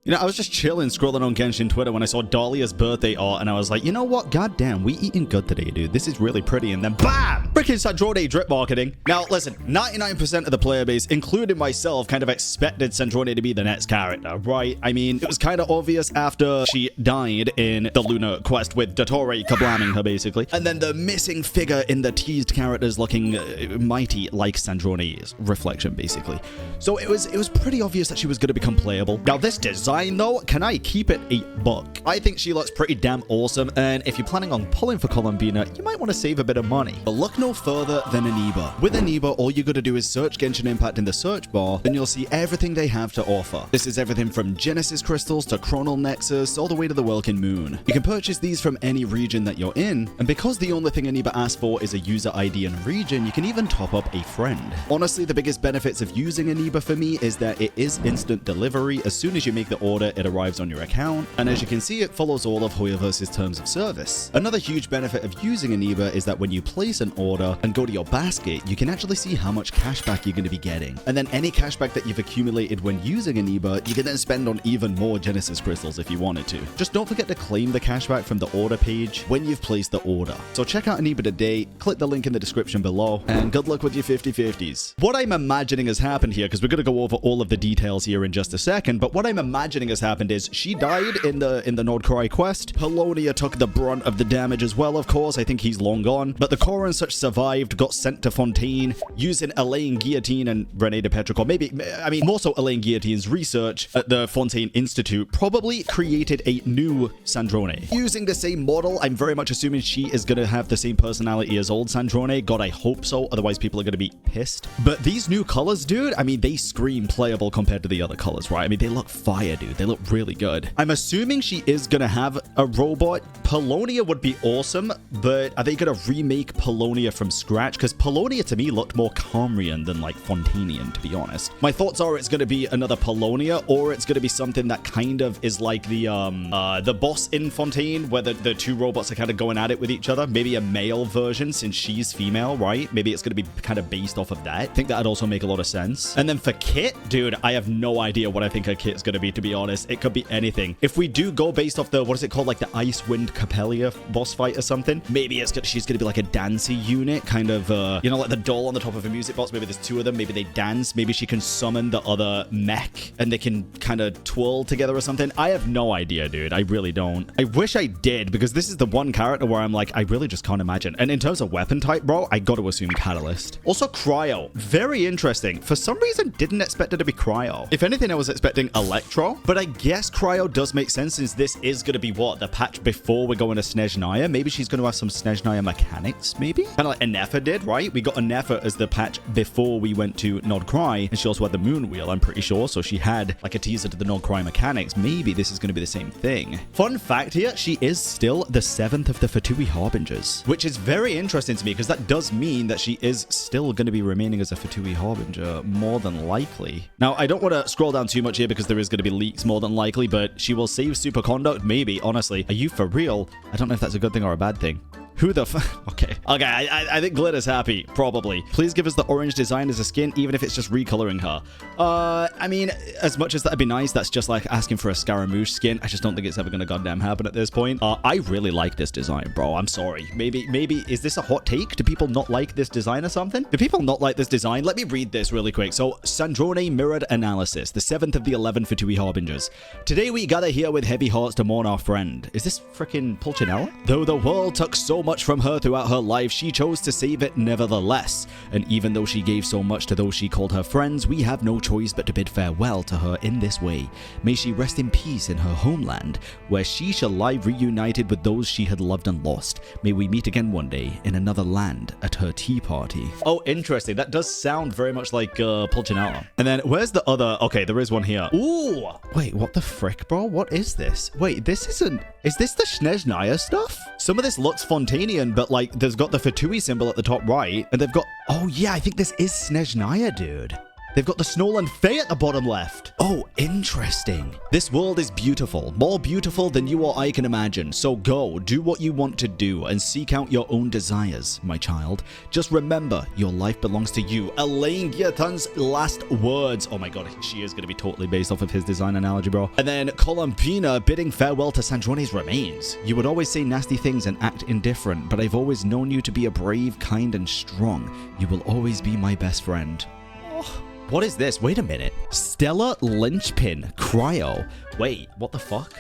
You know, I was just chilling, scrolling on Genshin Twitter when I saw Dahlia's birthday art, and I was like, you know what? Goddamn, we eating good today, dude. This is really pretty. And then BAM! Freaking Sandrone drip marketing. Now, listen, 99% of the player base, including myself, kind of expected Sandrone to be the next character, right? I mean, it was kind of obvious after she died in the Lunar quest with Dottore kablamming her, basically. And then the missing figure in the teased characters looking mighty like Sandrone's reflection, basically. So it was pretty obvious that she was going to become playable. Now, this design, though, can I keep it a buck? I think she looks pretty damn awesome, and if you're planning on pulling for Columbina, you might want to save a bit of money. But look no further than Aniba. With Aniba, all you gotta do is search Genshin Impact in the search bar, and you'll see everything they have to offer. This is everything from Genesis crystals to Chronal Nexus, all the way to the Welkin Moon. You can purchase these from any region that you're in, and because the only thing Aniba asks for is a user ID and region, you can even top up a friend. Honestly, the biggest benefits of using Aniba for me is that it is instant delivery. As soon as you make the order, it arrives on your account, and as you can see, it follows all of Hoyoverse's terms of service. Another huge benefit of using Aniba is that when you place an order and go to your basket, you can actually see how much cashback you're going to be getting. And then any cashback that you've accumulated when using Aniba, you can then spend on even more Genesis crystals if you wanted to. Just don't forget to claim the cashback from the order page when you've placed the order. So check out Aniba today, click the link in the description below, and good luck with your 50/50s. What I'm imagining has happened here, because we're going to go over all of the details here in just a second, but what I'm imagining has happened is she died in the Nordcry quest. Polonia took the brunt of the damage as well, of course. I think he's long gone. But the core and such survived, got sent to Fontaine, using Elaine Guillotine and René de Petrichor. Maybe, I mean, more so Elaine Guillotine's research at the Fontaine Institute probably created a new Sandrone. Using the same model, I'm very much assuming she is going to have the same personality as old Sandrone. God, I hope so. Otherwise, people are going to be pissed. But these new colors, dude, I mean, they scream playable compared to the other colors, right? I mean, they look fire, dude. They look really good. I'm assuming she is going to have a robot. Polonia would be awesome, but are they going to remake Polonia from scratch? Because Polonia to me looked more Comrian than like Fontanian, to be honest. My thoughts are it's going to be another Polonia, or it's going to be something that kind of is like the boss in Fontaine, where the two robots are kind of going at it with each other. Maybe a male version since she's female, right? Maybe it's going to be kind of based off of that. I think that'd also make a lot of sense. And then for Kit, dude, I have no idea what I think her Kit's going to be, to be honest. It could be anything. If we do go based off the, what is it called, like the Ice Wind Capellia boss fight or something, maybe she's going to be like a dancey unit, kind of, you know, like the doll on the top of a music box. Maybe there's two of them. Maybe they dance. Maybe she can summon the other mech and they can kind of twirl together or something. I have no idea, dude. I really don't. I wish I did, because this is the one character where I'm like, I really just can't imagine. And in terms of weapon type, bro, I got to assume Catalyst. Also, Cryo. Very interesting. For some reason, didn't expect it to be Cryo. If anything, I was expecting Electro, but I guess Cryo does make sense since this is going to be what? The patch before we're going to Snezhnaya. Maybe she's going to have some Snezhnaya mechanics, maybe? Kind of like Anefa did, right? We got Anefa as the patch before we went to Nodcry, and she also had the Moon Wheel, I'm pretty sure, so she had like a teaser to the Nodcry mechanics. Maybe this is going to be the same thing. Fun fact here, she is still the 7th of the Fatui Harbingers, which is very interesting to me, because that does mean that she is still going to be remaining as a Fatui Harbinger, more than likely. Now, I don't want to scroll down too much here, because there is going to be leaks more than likely, but she will save Superconduct, maybe, honestly. Are you for real? I don't know if that's a good thing or a bad thing. Who the Okay. Okay, I think Glitter's happy. Probably. Please give us the orange design as a skin, even if it's just recoloring her. I mean, as much as that'd be nice, that's just like asking for a Scaramouche skin. I just don't think it's ever gonna goddamn happen at this point. I really like this design, bro. I'm sorry. Maybe, is this a hot take? Do people not like this design or something? Do people not like this design? Let me read this really quick. So, Sandrone Mirrored Analysis, the 7th of the 11 Fatui Harbingers. Today we gather here with heavy hearts to mourn our friend. Is this freaking Pulcinella? Though the world took so much from her throughout her life, she chose to save it nevertheless. And even though she gave so much to those she called her friends, we have no choice but to bid farewell to her in this way. May she rest in peace in her homeland, where she shall lie reunited with those she had loved and lost. May we meet again one day in another land at her tea party. Oh, interesting. That does sound very much like Pulcinella. And then where's the other? Okay, there is one here. Ooh! Wait, what the frick, bro? What is this? Wait, this isn't... Is this the Snezhnaya stuff? Some of this looks Fontanian, but like there's got the Fatui symbol at the top right, and they've got... Oh yeah, I think this is Snezhnaya, dude. They've got the Snow Fae at the bottom left. Oh, interesting. This world is beautiful, more beautiful than you or I can imagine. So go, do what you want to do and seek out your own desires, my child. Just remember, your life belongs to you. Elaine Guillotin's last words. Oh my god, she is going to be totally based off of his design analogy, bro. And then Columbina bidding farewell to Sandrone's remains. You would always say nasty things and act indifferent, but I've always known you to be a brave, kind, and strong. You will always be my best friend. Oh. What is this? Wait a minute. Stellar Linchpin. Cryo. Wait, what the fuck?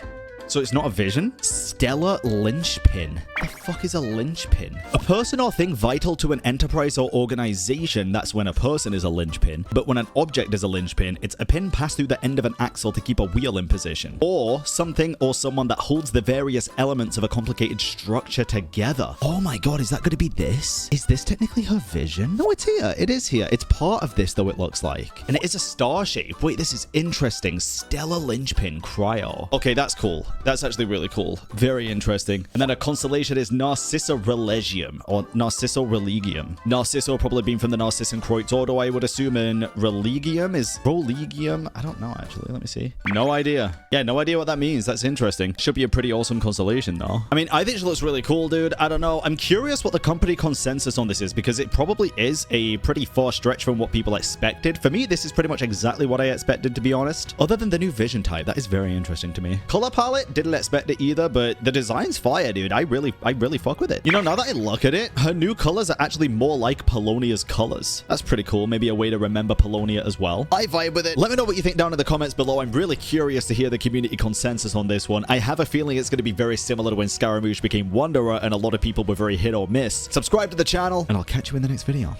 So it's not a vision? Stellar Linchpin. The fuck is a linchpin? A person or thing vital to an enterprise or organization. That's when a person is a linchpin. But when an object is a linchpin, it's a pin passed through the end of an axle to keep a wheel in position. Or something or someone that holds the various elements of a complicated structure together. Oh my god, is that going to be this? Is this technically her vision? No, it's here. It is here. It's part of this, though, it looks like. And it is a star shape. Wait, this is interesting. Stellar Linchpin. Cryo. Okay, that's cool. That's actually really cool. Very interesting. And then a constellation is Narcissa Religium, or Narcisso Religium. Narcisso probably being from the Narcissan Kreutz order, I would assume, and Religium is Religium. I don't know, actually. Let me see. No idea. Yeah, no idea what that means. That's interesting. Should be a pretty awesome constellation, though. I mean, I think she looks really cool, dude. I don't know. I'm curious what the company consensus on this is, because it probably is a pretty far stretch from what people expected. For me, this is pretty much exactly what I expected, to be honest. Other than the new vision type, that is very interesting to me. Color palette, didn't expect it either, but the design's fire, dude. I really fuck with it. You know, now that I look at it, her new colors are actually more like Polonia's colors. That's pretty cool. Maybe a way to remember Polonia as well. I vibe with it. Let me know what you think down in the comments below. I'm really curious to hear the community consensus on this one. I have a feeling it's going to be very similar to when Scaramouche became Wanderer and a lot of people were very hit or miss. Subscribe to the channel and I'll catch you in the next video.